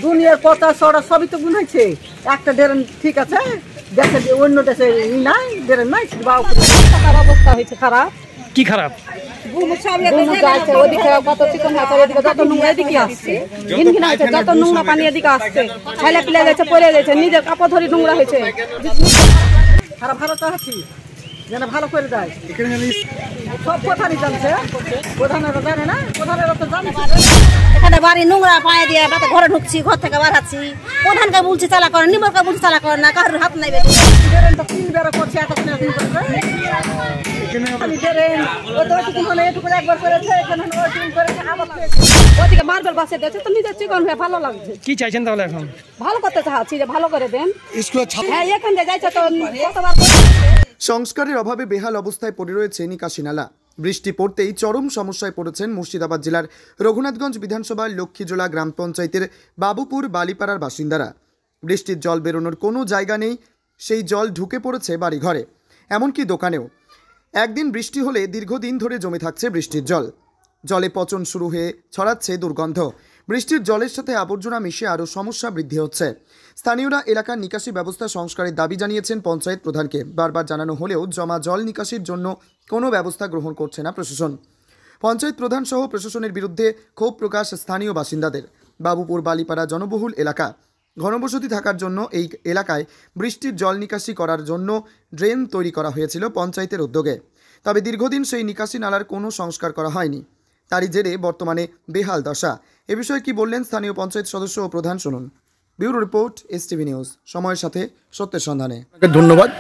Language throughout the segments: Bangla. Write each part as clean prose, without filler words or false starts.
দুনিয়ার কথা সরা সবই তো গুনাইছে, একটা ড্রেন ঠিক আছে, দেশে অন্য দেশে নাই ড্রেন নাই, অবস্থা হয়েছে খারাপ। কি খারাপ? যত নোংরা পানি এদিকে আসছে, ছেলে পিলে গেছে, পড়ে গেছে, নিজের কাপড় ধরে নোংরা হয়েছে। খারাপ ভালো তো আছি যেন ভালো করে দেয়, সব কথারই জানছে, প্রধানেরা জানে না, প্রধানেরা তো জানছে। এখানে বাড়ি নোংরা পায়ে দিয়ে ঘরে ঢুকছি, ঘর থেকে বাড়াচ্ছি, প্রধানকে বলছি চালা করেন, নিমলকে বলছি চালা করেন না, কারোর হাত নাই বের করছে ওদিকে মার্বেল বাসে দিয়েছে, তো নিজের চিকন হয়ে ভালো লাগছে। কি চাইছেন তাহলে এখন? ভালো করতে চাচ্ছি যে ভালো করে দেন, হ্যাঁ এখান দিয়ে যাইছে তো কতবার। সংস্কারের অভাবে বেহাল অবস্থায় পড়ে রয়েছে নিকাশি নালা। বৃষ্টি পড়তেই চরম সমস্যায় পড়েছেন মুর্শিদাবাদ জেলার রঘুনাথগঞ্জ বিধানসভার লক্ষ্মীজোলা গ্রাম পঞ্চায়েতের বাবুপুর বালিপাড়ার বাসিন্দারা। বৃষ্টির জল বেরোনোর কোনো জায়গা নেই, সেই জল ঢুকে পড়েছে বাড়িঘরে, এমনকি দোকানেও। একদিন বৃষ্টি হলে দীর্ঘদিন ধরে জমে থাকছে বৃষ্টির জল, জলে পচন শুরু হয়ে ছড়াচ্ছে দুর্গন্ধ। বৃষ্টির জলের সাথে আবর্জনা মিশে আরও সমস্যা বৃদ্ধি হচ্ছে। স্থানীয়রা এলাকার নিকাশি ব্যবস্থা সংস্কারের দাবি জানিয়েছেন পঞ্চায়েত প্রধানকে। বারবার জানানো হলেও জমা জল নিকাশির জন্য কোনো ব্যবস্থা গ্রহণ করছে না প্রশাসন। পঞ্চায়েত প্রধান সহ প্রশাসনের বিরুদ্ধে ক্ষোভ প্রকাশ স্থানীয় বাসিন্দাদের। বাবুপুর বালিপাড়া জনবহুল এলাকা, ঘনবসতি থাকার জন্য এই এলাকায় বৃষ্টির জল নিকাশি করার জন্য ড্রেন তৈরি করা হয়েছিল পঞ্চায়েতের উদ্যোগে, তবে দীর্ঘদিন সেই নিকাশি নালার কোনো সংস্কার করা হয়নি। তারই জেরে বর্তমানে বেহাল দশা। এ বিষয়ে কি বললেন স্থানীয় পঞ্চায়েত সদস্য ও প্রধান, শুনুন। ব্যুরো রিপোর্ট, এসটিভি নিউজ, সময়ের সাথে সত্যের সন্ধানে। ধন্যবাদ।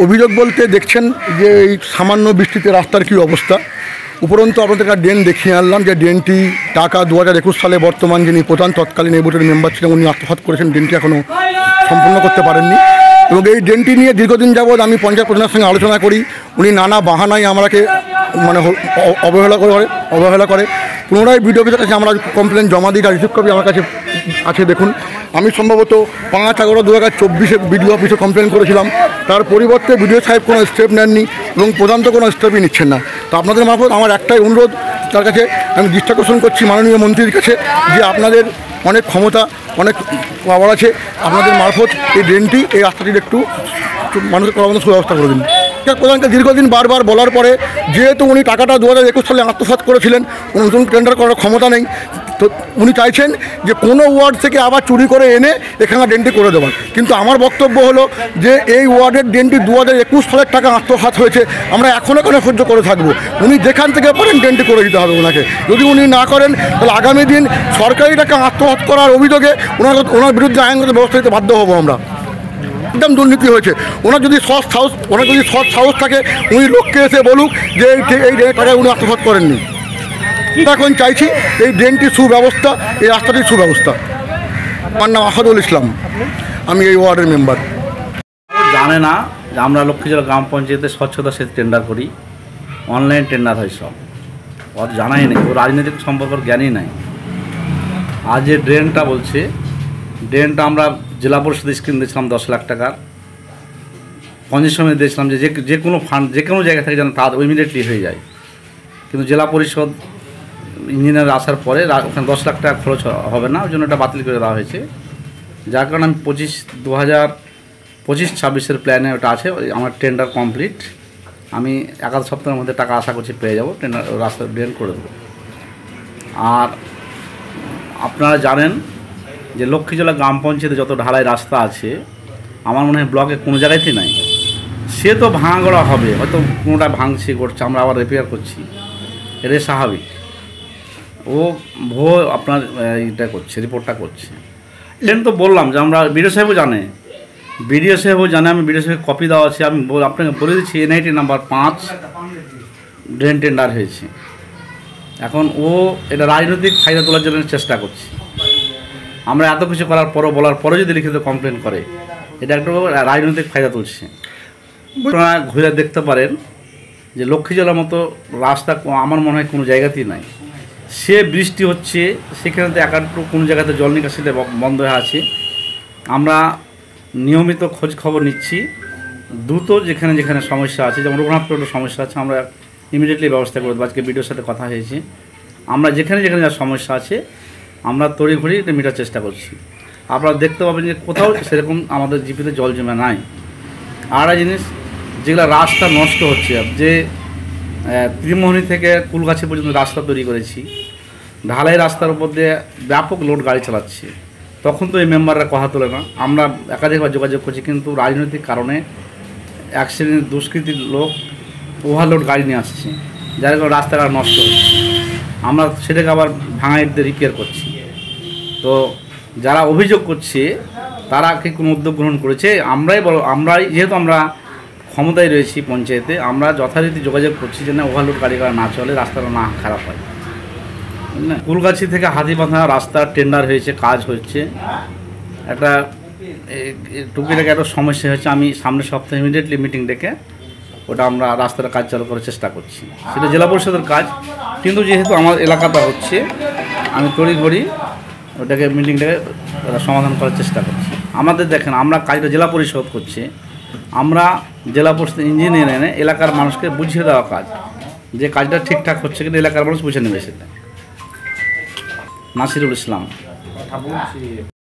অভিযোগ বলতে দেখছেন যে এই সামান্য বৃষ্টিতে রাস্তার কী অবস্থা। উপরন্তু আপনাদের একটা ড্রেন দেখিয়ে আনলাম, যে ড্রেনটি টাকা 2021 সালে বর্তমান যিনি প্রধান তৎকালীন এই বোর্ডের মেম্বার ছিলেন উনি আত্মসাৎ করেছেন, ড্রেনটি এখনও সম্পূর্ণ করতে পারেননি। এবং এই ড্রেনটি নিয়ে দীর্ঘদিন যাবৎ আমি পঞ্চায়েত প্রধানের সঙ্গে আলোচনা করি, উনি নানা বাহানায় আমাকে অবহেলা করে। পুনরায় বিডিও অফিসের কাছে আমরা কমপ্লেন জমা দিই, রিসিভ কপি আমার কাছে আছে, দেখুন। আমি সম্ভবত 5/11/2024 বিডিও অফিসে কমপ্লেন করেছিলাম, তার পরিবর্তে বিডিও সাহেব কোনো স্টেপ নেননি এবং প্রধান তো কোনো স্টেপই নিচ্ছেন না। তো আপনাদের মারফত আমার একটাই অনুরোধ, তার কাছে আমি দৃষ্টাকর্ষণ করছি মাননীয় মন্ত্রীর কাছে, যে আপনাদের অনেক ক্ষমতা, অনেক পাওয়ার আছে, আপনাদের মারফত এই ড্রেনটি, এই রাস্তাটির একটু মানুষের করার সুব্যবস্থা করে দিন। প্রধানকে দীর্ঘদিন বারবার বলার পরে, যেহেতু উনি টাকাটা 2021 সালে আত্মসাৎ করেছিলেন, নতুন টেন্ডার করার ক্ষমতা নেই, তো উনি চাইছেন যে কোনো ওয়ার্ড থেকে আবার চুরি করে এনে এখানে ড্রেনটি করে দেবেন। কিন্তু আমার বক্তব্য হলো যে এই ওয়ার্ডের ড্রেনটি 2021 সালের টাকা আত্মসাৎ হয়েছে, আমরা এখনও কেন সহ্য করে থাকবো? উনি যেখান থেকে পারেন ড্রেনটি করে দিতে হবে ওনাকে। যদি উনি না করেন তাহলে আগামী দিন সরকারি টাকা আত্মসাৎ করার অভিযোগে ওনার বিরুদ্ধে আইনগত ব্যবস্থা নিতে বাধ্য হবো আমরা। একদম দুর্নীতি হয়েছে। ওনার যদি সৎ সাহস থাকে, উনি লোককে এসে বলুক যে এই টাকায় উনি আত্মসাৎ করেননি। এখন চাইছি এই ড্রেনটির সুব্যবস্থা, এই রাস্তাটির সুব্যবস্থা। আমার নাম আসাদুল ইসলাম, আমি এই ওয়ার্ডের মেম্বার। জানে না যে আমরা লক্ষ্মীজোলা গ্রাম পঞ্চায়েতে স্বচ্ছতা সেতু টেন্ডার করি, অনলাইন টেন্ডার হয় সব, ওর জানাই নেই, ওর রাজনৈতিক সম্পর্কের জ্ঞানই নাই। আজ যে ড্রেনটা বলছে, ড্রেনটা আমরা জেলা পরিষদ স্কিম দিয়েছিলাম 10 লাখ টাকার, পঞ্চায়েত সমিতি দিয়েছিলাম যে কোনো ফান্ড যে কোনো জায়গা থেকে যেন তার ইমিডিয়েটলি হয়ে যায়। কিন্তু জেলা পরিষদ ইঞ্জিনিয়ার আসার পরে ওখানে 10 লাখ টাকা খরচ হবে না, ওই জন্য এটা বাতিল করে দেওয়া হয়েছে। যার কারণে আমি 2025-26 প্ল্যানে ওটা আছে, আমার টেন্ডার কমপ্লিট। আমি 1 সপ্তাহের মধ্যে টাকা আশা করছি পেয়ে যাবো, টেন্ডার রাস্তা ড্রেন করে দেবো। আর আপনারা জানেন যে লক্ষ্মীজোলা গ্রাম পঞ্চায়েতে যত ঢালাই রাস্তা আছে, আমার মনে হয় ব্লকে কোনো জায়গাতেই নাই। সে তো ভাঙাগড়া হবে, হয়তো কোনোটা ভাঙছে করছে, আমরা আবার রিপেয়ার করছি, এটাই স্বাভাবিক। ও আপনার এটা করছে, রিপোর্টটা করছে। ড্রেন তো বললাম যে আমরা বিডিও সাহেবও জানে, আমি বিডিও সাহেব কপি দেওয়া আছে, আমি আপনাকে বলে দিচ্ছি NIT নাম্বার 5 ড্রেন টেন্ডার হয়েছে। এখন ও এটা রাজনৈতিক ফায়দা তোলার জন্য চেষ্টা করছে। আমরা এত কিছু করার পরও, বলার পরে যদি লিখিত কমপ্লেন করে, এটা একটা রাজনৈতিক ফায়দা তুলছে। আপনারা ঘুরে দেখতে পারেন যে লক্ষ্মীজোলার মতো রাস্তা আমার মনে হয় কোনো জায়গাতেই নাই। সে বৃষ্টি হচ্ছে, সেখানে তো একাট্টু কোনো জায়গাতে জল নিকাশিতে বন্ধ হয়ে আছে। আমরা নিয়মিত খোঁজ খবর নিচ্ছি, দ্রুত যেখানে যেখানে সমস্যা আছে, যেমন রঘুনাথপুরের সমস্যা আছে, আমরা ইমিডিয়েটলি ব্যবস্থা করে দেবো। আজকে বিডিওর সাথে কথা হয়েছে, আমরা যেখানে যেখানে যা সমস্যা আছে আমরা তড়িঘড়ি এটা মেটার চেষ্টা করছি। আপনারা দেখতে পাবেন যে কোথাও সেরকম আমাদের জিপিতে জল জমে নাই। আর একটা জিনিস, যেগুলো রাস্তা নষ্ট হচ্ছে, যে ত্রিমোহনী থেকে কুলগাছি পর্যন্ত রাস্তা তৈরি করেছি, ঢালাই রাস্তার উপর দিয়ে ব্যাপক লোড গাড়ি চালাচ্ছে, তখন তো এই মেম্বাররা কথা তোলে না। আমরা একাধিকবার যোগাযোগ করছি, কিন্তু রাজনৈতিক কারণে এক শ্রেণীর দুষ্কৃতির লোক ওভারলোড গাড়ি নিয়ে আসছে, যার কারণে রাস্তাঘাট নষ্ট হচ্ছে। আমরা সেটাকে আবার ভাঙাইতে রিপেয়ার করছি। তো যারা অভিযোগ করছে তারা কি কোনো উদ্যোগ গ্রহণ করেছে? আমরাই যেহেতু আমরা ক্ষমতায় রয়েছি পঞ্চায়েতে, আমরা যথারীতি যোগাযোগ করছি যে না ওভারলোড গাড়ি না চলে, রাস্তাটা না খারাপ হয়। বুঝলেন, কুলগাছি থেকে হাতিবাঁধা রাস্তার টেন্ডার হয়েছে, কাজ হচ্ছে। একটা টুকিটাকি একটা সমস্যা হয়েছে, আমি সামনের সপ্তাহে ইমিডিয়েটলি মিটিং ডেকে ওটা আমরা রাস্তার কাজ চালু করার চেষ্টা করছি। সেটা জেলা পরিষদের কাজ, কিন্তু যেহেতু আমার এলাকাটা হচ্ছে, আমি তড়িঘড়ি ওটাকে মিটিংটাকে সমাধান করার চেষ্টা করছি। আমাদের দেখেন, আমরা কাজটা জেলা পরিষদ করছে, আমরা জেলা পরিষদ ইঞ্জিনিয়ার এনে এলাকার মানুষকে বুঝিয়ে দেওয়া কাজ, যে কাজটা ঠিকঠাক হচ্ছে কিনা এলাকার মানুষ বুঝে নেবে। সেটা নাসিরুল ইসলাম।